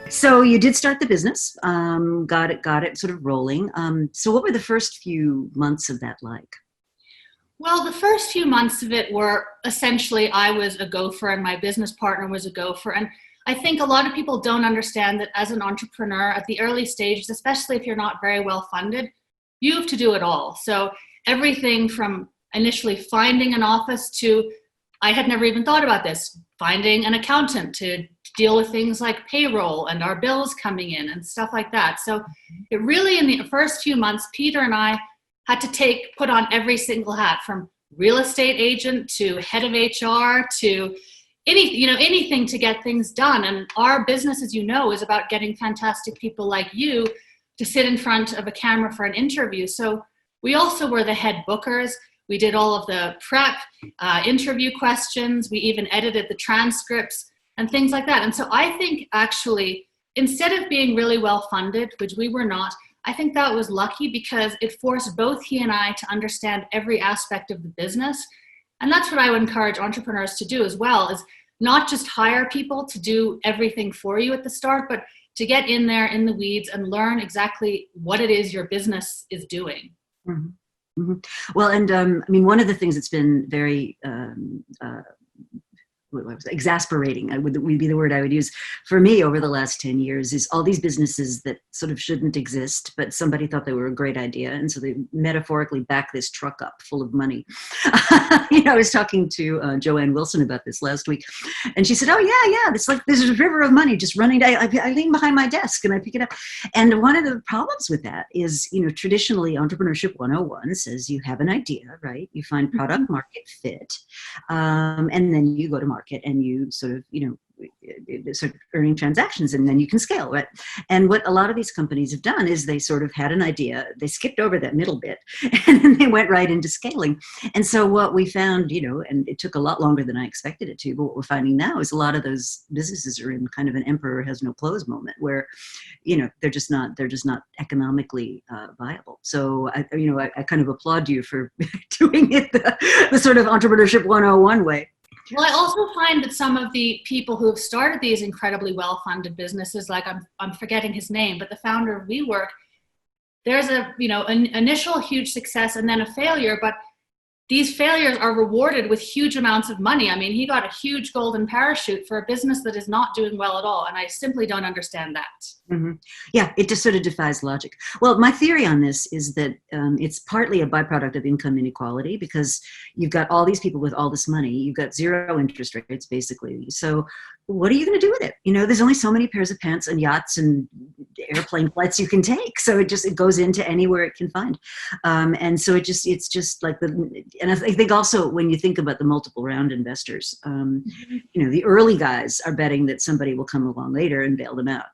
So you did start the business, got it sort of rolling. So what were the first few months of that like? Well, the first few months of it were essentially I was a gopher and my business partner was a gopher. And I think a lot of people don't understand that as an entrepreneur at the early stages, especially if you're not very well funded, you have to do it all. So everything from initially finding an office to, I had never even thought about this, finding an accountant to deal with things like payroll and our bills coming in and stuff like that. So it really, in the first few months, Peter and I had to put on every single hat, from real estate agent to head of HR to anything to get things done. And our business, as you know, is about getting fantastic people like you to sit in front of a camera for an interview. So we also were the head bookers. We did all of the prep, interview questions. We even edited the transcripts and things like that. And so I think actually, instead of being really well funded, which we were not, I think that was lucky because it forced both he and I to understand every aspect of the business. And that's what I would encourage entrepreneurs to do as well, is not just hire people to do everything for you at the start, but to get in there in the weeds and learn exactly what it is your business is doing. Mhm. Mhm. Well, and I mean, one of the things that's been very what was it? Exasperating would be the word I would use for me over the last 10 years is all these businesses that sort of shouldn't exist, but somebody thought they were a great idea. And so they metaphorically back this truck up full of money. I was talking to Joanne Wilson about this last week, and she said, oh yeah, it's like there's a river of money just running. I lean behind my desk and I pick it up. And one of the problems with that is, traditionally Entrepreneurship 101 says you have an idea, right? You find product market fit, and then you go to market and you sort of, start earning transactions, and then you can scale, right? And what a lot of these companies have done is they sort of had an idea, they skipped over that middle bit, and then they went right into scaling. And so what we found, and it took a lot longer than I expected it to, but what we're finding now is a lot of those businesses are in kind of an emperor has no clothes moment where, they're just not economically viable. So I kind of applaud you for doing it the sort of entrepreneurship 101 way. Well, I also find that some of the people who have started these incredibly well-funded businesses, like I'm forgetting his name, but the founder of WeWork, there's an initial huge success and then a failure, but these failures are rewarded with huge amounts of money. I mean, he got a huge golden parachute for a business that is not doing well at all, and I simply don't understand that. Mm-hmm. Yeah, it just sort of defies logic. Well, my theory on this is that it's partly a byproduct of income inequality because you've got all these people with all this money. You've got zero interest rates, basically. So what are you going to do with it? There's only so many pairs of pants and yachts and airplane flights you can take. So it goes into anywhere it can find. And so it's just like and I think also when you think about the multiple round investors, the early guys are betting that somebody will come along later and bail them out.